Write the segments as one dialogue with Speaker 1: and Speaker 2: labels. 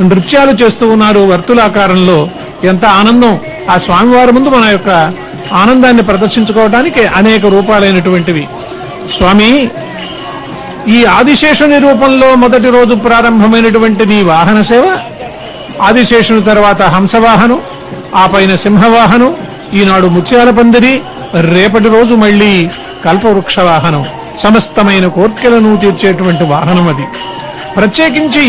Speaker 1: నృత్యాలు చేస్తూ ఉన్నారు వర్తులాకారంలో. ఎంత ఆనందం! ఆ స్వామివారి ముందు మన యొక్క ఆనందాన్ని ప్రదర్శించుకోవడానికి అనేక రూపాలైనటువంటివి. స్వామి, ఈ ఆదిశేషుని రూపంలో మొదటి రోజు ప్రారంభమైనటువంటి నీ వాహన సేవ, ఆదిశేషుని తర్వాత హంసవాహనం, ఆ పైన సింహవాహనం, ఈనాడు ముత్యాల పందిరి, రేపటి రోజు మళ్లీ కల్పవృక్ష వాహనం. సమస్తమైన కోర్కెలను తీర్చేటువంటి వాహనం అది. ప్రత్యేకించి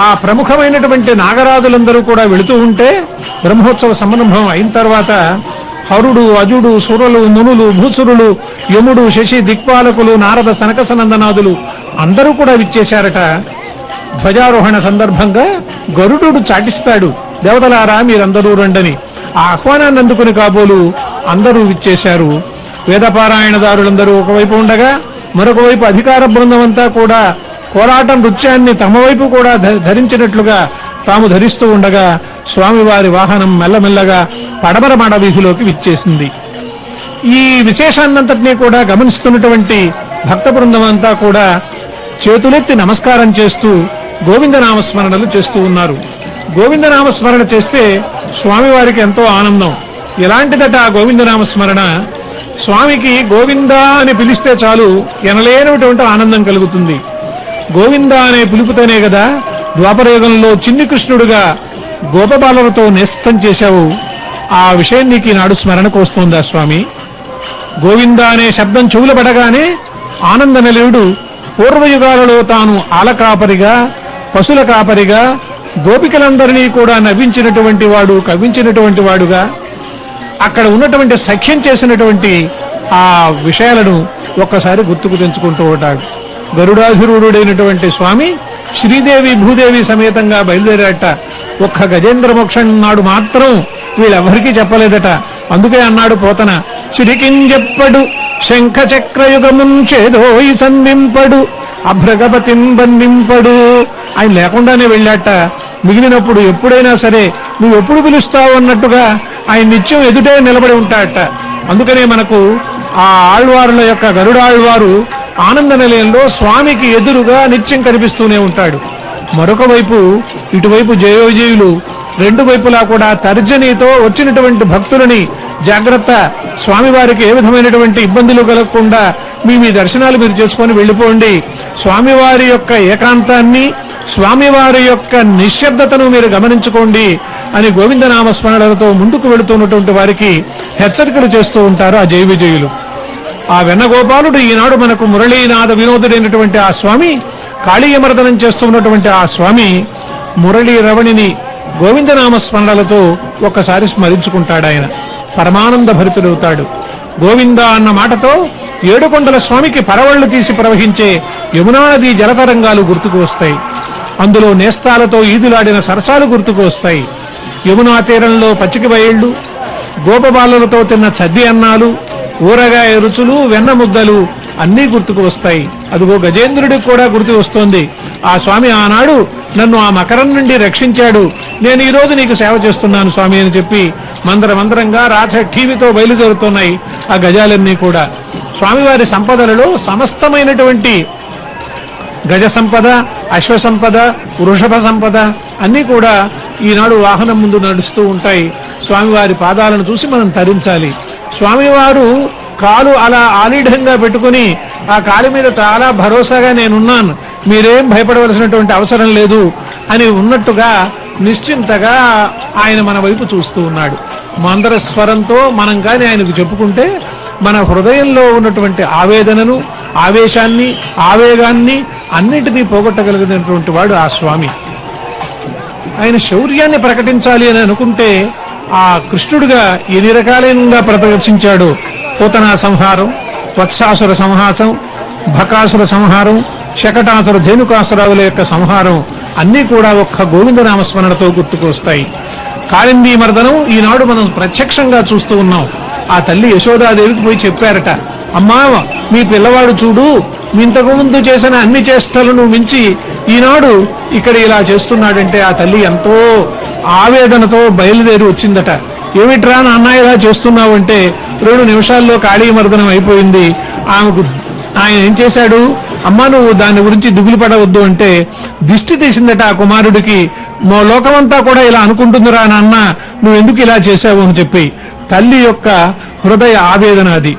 Speaker 1: ఆ ప్రముఖమైనటువంటి నాగరాజులందరూ కూడా వెళుతూ ఉంటే, బ్రహ్మోత్సవ సంరంభం అయిన తర్వాత హరుడు, అజుడు, సురలు, మునులు, భూసురులు, యముడు, శశి దిక్పాలకులు, నారద, సనక సనందనాదులు అందరూ కూడా విచ్చేశారట. ధ్వజారోహణ సందర్భంగా గరుడు చాటిస్తాడు, దేవతలారా మీరందరూ రండని. ఆ ఆహ్వానాన్ని అందుకుని కాబోలు అందరూ విచ్చేశారు. వేదపారాయణదారులందరూ ఒకవైపు ఉండగా, మరొక వైపు అధికార బృందం అంతా కూడా కోలాట నృత్యాన్ని తమ వైపు కూడా ధరించినట్లుగా తాము ధరిస్తూ ఉండగా, స్వామివారి వాహనం మెల్లమెల్లగా పడమర మాడ వీధిలోకి విచ్చేసింది. ఈ విశేషాన్నంతటినీ కూడా గమనిస్తున్నటువంటి భక్త బృందం అంతా కూడా చేతులెత్తి నమస్కారం చేస్తూ గోవిందనామస్మరణలు చేస్తూ ఉన్నారు. గోవిందనామస్మరణ చేస్తే స్వామివారికి ఎంతో ఆనందం. ఎలాంటిదట ఆ గోవిందనామస్మరణ? స్వామికి గోవిందా అని పిలిస్తే చాలు ఎనలేనటువంటి ఆనందం కలుగుతుంది. గోవిందా అనే పిలుపుతోనే కదా ద్వాపరయుగంలో చిన్ని కృష్ణుడుగా గోపబాలలతో నేస్తం చేశావు. ఆ విషయం నీకు ఈనాడు స్మరణకు వస్తుందా స్వామి? గోవిందా అనే శబ్దం చెవుల పడగానే ఆనంద నిలయుడు పూర్వయుగాలలో తాను ఆలకాపరిగా, పశుల కాపరిగా, గోపికలందరినీ కూడా నవ్వించినటువంటి వాడు, కవ్వించినటువంటి వాడుగా, అక్కడ ఉన్నటువంటి సఖ్యం చేసినటువంటి ఆ విషయాలను ఒక్కసారి గుర్తుకు తెంచుకుంటూ ఉంటాడు. గరుడాధిరూఢుడైనటువంటి స్వామి శ్రీదేవి భూదేవి సమేతంగా బయలుదేరాట. ఒక్క గజేంద్ర మోక్షం నాడు మాత్రం వీళ్ళెవ్వరికీ చెప్పలేదట. అందుకే అన్నాడు పోతన, చిరికింజెప్పడు శంఖ చక్రయుగముం చేదోయి సంధింపడు అభ్రగపతిం బంధింపడు. ఆయన లేకుండానే వెళ్ళాట. మిగిలినప్పుడు ఎప్పుడైనా సరే నువ్వు ఎప్పుడు పిలుస్తావు అన్నట్టుగా ఆయన నిత్యం ఎదుటే నిలబడి ఉంటాడట. అందుకనే మనకు ఆ ఆళ్వారుల యొక్క గరుడాళ్వారు ఆనంద నిలయంలో స్వామికి ఎదురుగా నిత్యం కనిపిస్తూనే ఉంటాడు. మరొక వైపు ఇటువైపు జయోజయులు రెండు వైపులా కూడా తర్జనీతో వచ్చినటువంటి భక్తులని జాగ్రత్త, స్వామివారికి ఏ విధమైనటువంటి ఇబ్బందులు కలగకుండా మీ దర్శనాలు మీరు చేసుకొని వెళ్ళిపోండి, స్వామివారి యొక్క ఏకాంతాన్ని, స్వామివారి యొక్క నిశ్శబ్దతను మీరు గమనించుకోండి అని గోవిందనామస్మరణలతో ముందుకు వెళుతున్నటువంటి వారికి హెచ్చరికలు చేస్తూ ఉంటారు ఆ జయ విజయులు. ఆ వెన్నగోపాలుడు ఈనాడు మనకు మురళీనాథ వినోదుడైనటువంటి ఆ స్వామి, కాళీయమర్దనం చేస్తున్నటువంటి ఆ స్వామి మురళీ రవణిని గోవిందనామస్మరణలతో ఒక్కసారి స్మరించుకుంటాడు. ఆయన పరమానంద భరితుడవుతాడు. గోవింద అన్న మాటతో ఏడుకొండల స్వామికి పరవళ్లు తీసి ప్రవహించే యమునా నదీ జలతరంగాలు గుర్తుకు వస్తాయి. అందులో నేస్తాలతో ఈదులాడిన సరసాలు గుర్తుకు వస్తాయి. యమునా తీరంలో పచ్చిక బయళ్లు, గోపబాలలతో తిన్న చద్ది అన్నాలు, ఊరగాయ రుచులు, వెన్న ముద్దలు అన్నీ గుర్తుకు వస్తాయి. అదిగో గజేంద్రుడికి కూడా గుర్తు వస్తోంది. ఆ స్వామి ఆనాడు నన్ను ఆ మకరం నుండి రక్షించాడు, నేను ఈ రోజు నీకు సేవ చేస్తున్నాను స్వామి అని చెప్పి మందరంగా రాధ ఠీవితో బయలుదేరుతున్నాయి ఆ గజాలన్నీ కూడా. స్వామివారి సంపదలలో సమస్తమైనటువంటి గజ సంపద, అశ్వ సంపద, వృషభ సంపద అన్నీ కూడా ఈనాడు వాహనం ముందు నడుస్తూ ఉంటాయి. స్వామివారి పాదాలను చూసి మనం తరించాలి. స్వామివారు కాలు అలా ఆలీఢంగా పెట్టుకుని ఆ కాలు మీద చాలా భరోసాగా నేనున్నాను, మీరేం భయపడవలసినటువంటి అవసరం లేదు అని ఉన్నట్టుగా నిశ్చింతగా ఆయన మన వైపు చూస్తూ ఉన్నాడు. మందర స్వరంతో మనం కానీ ఆయనకు చెప్పుకుంటే మన హృదయంలో ఉన్నటువంటి ఆవేదనను, ఆవేశాన్ని, ఆవేగాన్ని అన్నిటినీ పోగొట్టగలిగినటువంటి వాడు ఆ స్వామి. ఆయన శౌర్యాన్ని ప్రకటించాలి అని అనుకుంటే ఆ కృష్ణుడుగా ఎన్ని రకాలైనగా ప్రదర్శించాడు. పూతనా సంహారం, వత్సాసుర సంహాసం, భకాసుర సంహారం, శకటాసుర ధేనుకాసురావుల యొక్క సంహారం అన్నీ కూడా ఒక్క గోవిందనామస్మరణతో గుర్తుకు వస్తాయి. కాళిందీ మర్దనం ఈనాడు మనం ప్రత్యక్షంగా చూస్తూ ఉన్నాం. ఆ తల్లి యశోదాదేవికి పోయి చెప్పారట, అమ్మా మీ పిల్లవాడు చూడు, ఇంతకు ముందు చేసిన అన్ని చేష్టలను మించి ఈనాడు ఇక్కడ ఇలా చేస్తున్నాడంటే ఆ తల్లి ఎంతో ఆవేదనతో బయలుదేరి వచ్చిందట. ఏమిట్రా నాన్న ఇలా చేస్తున్నావంటే 2 నిమిషాల్లో కాళీ మర్దనం అయిపోయింది. ఆమెకు ఆయన ఏం చేశాడు, అమ్మ నువ్వు దాని గురించి దిగులు పడవద్దు అంటే దిష్టి తీసిందట ఆ కుమారుడికి. లోకమంతా కూడా ఇలా అనుకుంటుందిరా నాన్న, నువ్వెందుకు ఇలా చేశావు అని చెప్పి తల్లి యొక్క హృదయ ఆవేదన అది.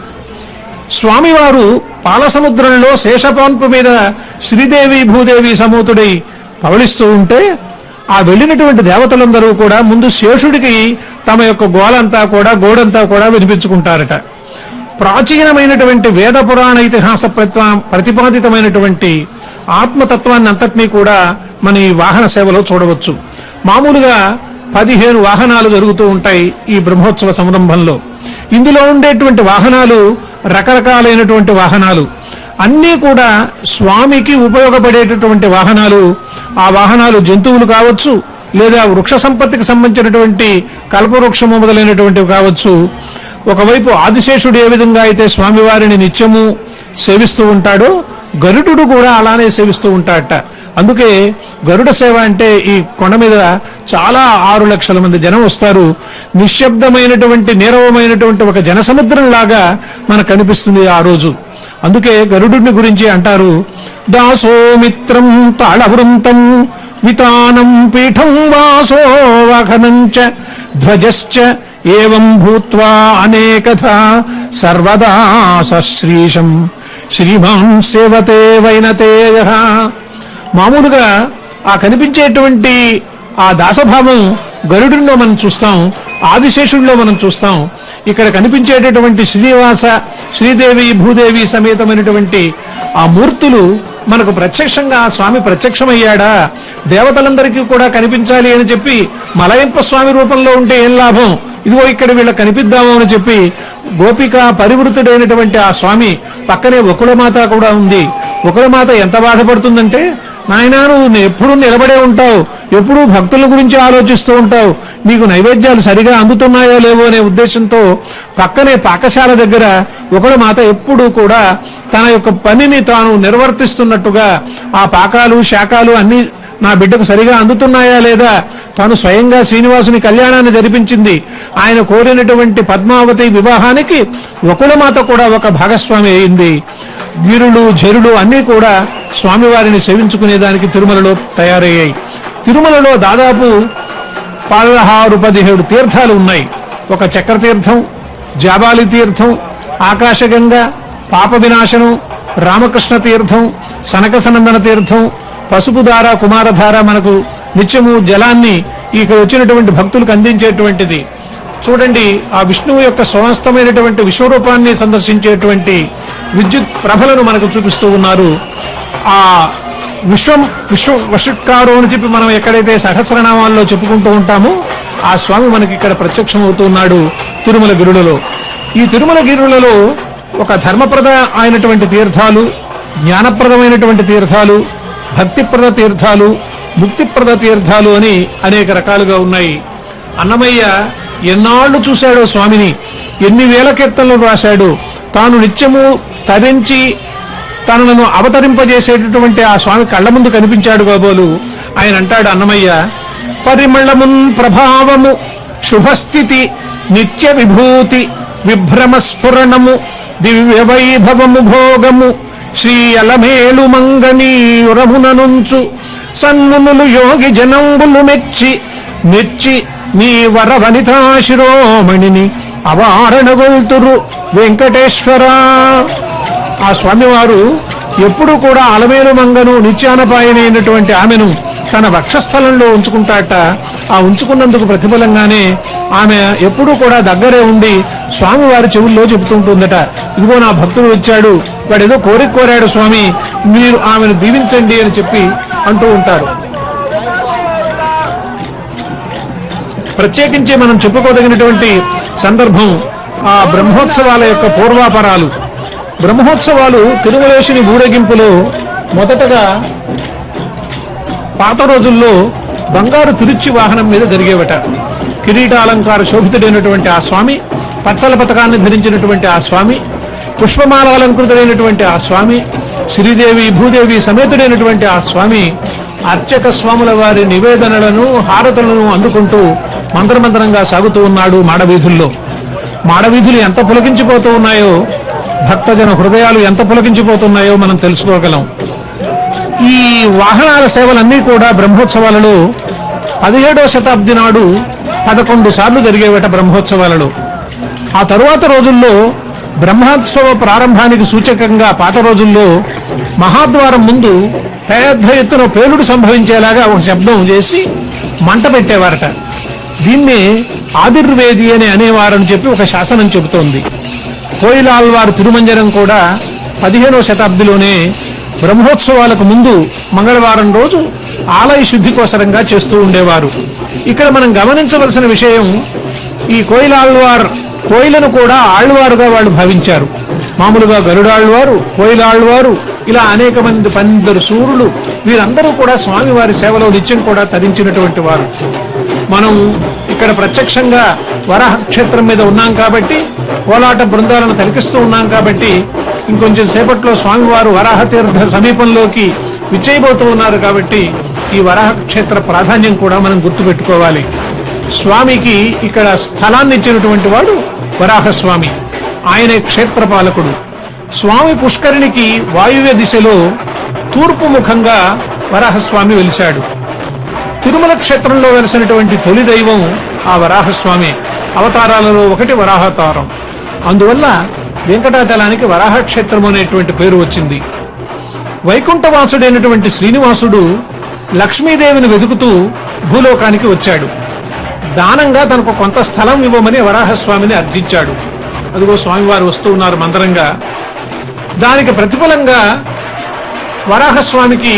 Speaker 1: స్వామివారు పాలసముద్రంలో శేషపాన్పు మీద శ్రీదేవి భూదేవి సమూతుడై పవళిస్తూ ఉంటే ఆ వెళ్ళినటువంటి దేవతలందరూ కూడా ముందు శేషుడికి తమ యొక్క గోడంతా కూడా వినిపించుకుంటారట. ప్రాచీనమైనటువంటి వేద పురాణ ఇతిహాస ప్రతిపాదితమైనటువంటి ఆత్మతత్వాన్ని అంతటినీ కూడా మన ఈ వాహన సేవలో చూడవచ్చు. మామూలుగా 15 వాహనాలు జరుగుతూ ఉంటాయి ఈ బ్రహ్మోత్సవ సంరంభంలో. ఇందులో ఉండేటువంటి వాహనాలు రకరకాలైనటువంటి వాహనాలు, అన్నీ కూడా స్వామికి ఉపయోగపడేటటువంటి వాహనాలు. ఆ వాహనాలు జంతువులు కావచ్చు, లేదా వృక్ష సంపత్తికి సంబంధించినటువంటి కల్పవృక్షము మొదలైనటువంటివి కావచ్చు. ఒకవైపు ఆదిశేషుడు ఏ విధంగా అయితే స్వామివారిని నిత్యము సేవిస్తూ ఉంటాడో, గరుడు కూడా అలానే సేవిస్తూ ఉంటాడట. అందుకే గరుడ సేవ అంటే ఈ కొండ మీద చాలా 6 లక్షల మంది జనం వస్తారు. నిశ్శబ్దమైనటువంటి నీరవమైనటువంటి ఒక జనసముద్రం లాగా మనకు కనిపిస్తుంది ఆ రోజు. అందుకే గరుడుని గురించి అంటారు, దాసోమిత్రం తాళవృంతం వితానం పీఠం వాసో వాహనంచ ధ్వజశ్చ ఏవం భూత్వా అనేకథా సర్వదా సశ్రీషం శ్రీమాన్ సేవతే వైనతేయ. మామూలుగా ఆ కనిపించేటువంటి ఆ దాసభావం గరుడుల్లో మనం చూస్తాం, ఆదిశేషుడిలో మనం చూస్తాం. ఇక్కడ కనిపించేటటువంటి శ్రీనివాస శ్రీదేవి భూదేవి సమేతమైనటువంటి ఆ మూర్తులు మనకు ప్రత్యక్షంగా స్వామి ప్రత్యక్షమయ్యాడా, దేవతలందరికీ కూడా కనిపించాలి అని చెప్పి మలయంప స్వామి రూపంలో ఉంటే ఏం లాభం, ఇదిగో ఇక్కడ వీళ్ళకి కనిపిద్దాము అని చెప్పి గోపిక పరివృతుడైనటువంటి ఆ స్వామి పక్కనే వకుళమాత కూడా ఉంది. వకుళమాత ఎంత బాధపడుతుందంటే, నాయనా నువ్వు ఎప్పుడూ నిలబడే ఉంటావు, ఎప్పుడూ భక్తుల గురించి ఆలోచిస్తూ ఉంటావు, నీకు నైవేద్యాలు సరిగా అందుతున్నాయో లేవో అనే ఉద్దేశంతో పక్కనే పాకశాల దగ్గర వకుళమాత ఎప్పుడూ కూడా తన యొక్క పనిని తాను నిర్వర్తిస్తున్నట్టుగా ఆ పాకాలు శాకాలు అన్ని నా బిడ్డకు సరిగా అందుతున్నాయా లేదా, తాను స్వయంగా శ్రీనివాసుని కళ్యాణాన్ని జరిపించింది. ఆయన కోరినటువంటి పద్మావతి వివాహానికి వకుళమాత కూడా ఒక భాగస్వామి అయింది. గిరులు జరులు అన్నీ కూడా స్వామివారిని సేవించుకునేదానికి తిరుమలలో తయారయ్యాయి. తిరుమలలో దాదాపు 16-17 తీర్థాలు ఉన్నాయి. ఒక చక్రతీర్థం, జాబాలి తీర్థం, ఆకాశగంగ, పాప వినాశనం, రామకృష్ణ తీర్థం, సనకసనందన తీర్థం, పసుపుధార కుమారధార మనకు నిత్యము జలాన్ని ఇక్కడ వచ్చినటువంటి భక్తులకు అందించేటువంటిది. చూడండి, ఆ విష్ణువు యొక్క స్వస్థమైనటువంటి విశ్వరూపాన్ని సందర్శించేటువంటి విద్యుత్ ప్రభలను మనకు చూపిస్తూ ఉన్నారు. ఆ వషట్కారు అని చెప్పి మనం ఎక్కడైతే సహస్రనామాల్లో చెప్పుకుంటూ ఉంటామో ఆ స్వామి మనకి ఇక్కడ ప్రత్యక్షమవుతున్నాడు తిరుమల గిరులలో. ఈ తిరుమల గిరులలో ఒక ధర్మప్రద అయినటువంటి తీర్థాలు, జ్ఞానప్రదమైనటువంటి తీర్థాలు, భక్తిప్రద తీర్థాలు, ముక్తిప్రద తీర్థాలు అని అనేక రకాలుగా ఉన్నాయి. అన్నమయ్య ఎన్నాళ్లు చూశాడో స్వామిని, ఎన్ని వేల కీర్తనలు రాశాడు. తాను నిత్యము తరించి తనను అవతరింపజేసేటటువంటి ఆ స్వామి కళ్ళ ముందు కనిపించాడు కాబోలు. ఆయన అంటాడు అన్నమయ్య, పరిమళమున్ ప్రభావము శుభస్థితి నిత్య విభూతి విభ్రమ స్ఫురణము దివ్య వైభవము భోగము శ్రీ అలమేలు మంగనీయురమున నుంచు సన్మునులు యోగి జనంబులు మెచ్చి మెచ్చి నీ వర వనితా శిరోమణిని అవారణగొల్తురు వెంకటేశ్వరా. ఆ స్వామివారు ఎప్పుడు కూడా అలమేలు మంగను నిత్యానపాయనైనటువంటి ఆమెను తన వక్షస్థలంలో ఉంచుకుంటాట. ఆ ఉంచుకున్నందుకు ప్రతిఫలంగానే ఆమె ఎప్పుడూ కూడా దగ్గరే ఉండి స్వామివారి చెవుల్లో చెబుతుంటుందట, ఇదిగో నా భక్తుడు వచ్చాడు, వాడు ఏదో కోరిక కోరాడు స్వామి, మీరు ఆమెను దీవించండి అని చెప్పి అంటూ ఉంటారు. ప్రత్యేకించి మనం చెప్పుకోదగినటువంటి సందర్భం ఆ బ్రహ్మోత్సవాల యొక్క పూర్వాపరాలు. బ్రహ్మోత్సవాలు తిరుమలేశుని ఊరేగింపులో మొదటగా పాత రోజుల్లో బంగారు తిరుచి వాహనం మీద జరిగేవట. కిరీటాలంకార శోభితుడైనటువంటి ఆ స్వామి, పచ్చల పథకాన్ని ధరించినటువంటి ఆ స్వామి, పుష్పమాల అలంకృతుడైనటువంటి ఆ స్వామి, శ్రీదేవి భూదేవి సమేతుడైనటువంటి ఆ స్వామి అర్చక స్వాముల వారి నివేదనలను హారతులను అందుకుంటూ మంత్రమంత్రంగా సాగుతూ ఉన్నాడు మాడవీధుల్లో. మాడవీధులు ఎంత పులకించిపోతూ ఉన్నాయో, భక్తజన హృదయాలు ఎంత పులకించిపోతున్నాయో మనం తెలుసుకోగలం. ఈ వాహనాల సేవలన్నీ కూడా బ్రహ్మోత్సవాలలో 17వ శతాబ్ది నాడు 11 సార్లు జరిగేవట బ్రహ్మోత్సవాలలో. ఆ తరువాత రోజుల్లో బ్రహ్మోత్సవ ప్రారంభానికి సూచకంగా పాత రోజుల్లో మహాద్వారం ముందు పెద్ద ఎత్తున పేలుడు సంభవించేలాగా ఒక శబ్దం చేసి మంట పెట్టేవారట. దీన్నే ఆదిర్వేది అని అనేవారని చెప్పి ఒక శాసనం చెబుతోంది. కోయిలాల్వారు తిరుమంజనం కూడా 15వ శతాబ్దిలోనే బ్రహ్మోత్సవాలకు ముందు మంగళవారం రోజు ఆలయ శుద్ధి కోసరంగా చేస్తూ ఉండేవారు. ఇక్కడ మనం గమనించవలసిన విషయం, ఈ కోయిలాళ్వార్ కోయిలను కూడా ఆళ్వారుగా వాళ్ళు భావించారు. మామూలుగా గరుడాళ్వారు, కోయిలాళ్వారు, ఇలా అనేక మంది 12 సూరులు, వీరందరూ కూడా స్వామివారి సేవలో నిత్యం కూడా తరించినటువంటి వారు. మనం ఇక్కడ ప్రత్యక్షంగా వరాహ క్షేత్రం మీద ఉన్నాం కాబట్టి, కోలాట బృందాలను తలికిస్తూ ఉన్నాం కాబట్టి, ఇంకొంచెం సేపట్లో స్వామివారు వరాహ తీర్థ సమీపంలోకి విచ్చేయబోతూ ఉన్నారు కాబట్టి ఈ వరాహ క్షేత్ర ప్రాధాన్యం కూడా మనం గుర్తుపెట్టుకోవాలి. స్వామికి ఇక్కడ స్థలాన్ని ఇచ్చినటువంటి వాడు వరాహస్వామి. ఆయనే క్షేత్రపాలకుడు. స్వామి పుష్కరిణికి వాయువ్య దిశలో తూర్పు ముఖంగా వరాహస్వామి వెలిశాడు. తిరుమల క్షేత్రంలో వెలిసినటువంటి తొలి దైవం ఆ వరాహస్వామి. అవతారాలలో ఒకటి వరాహవతారం. అందువల్ల వెంకటాచలానికి వరాహక్షేత్రం అనేటువంటి పేరు వచ్చింది. వైకుంఠవాసుడైనటువంటి శ్రీనివాసుడు లక్ష్మీదేవిని వెతుకుతూ భూలోకానికి వచ్చాడు. దానంగా తనకు కొంత స్థలం ఇవ్వమని వరాహస్వామిని అర్థించాడు. అదిగో స్వామివారు వస్తూ ఉన్నారు మందరంగా. దానికి ప్రతిఫలంగా వరాహస్వామికి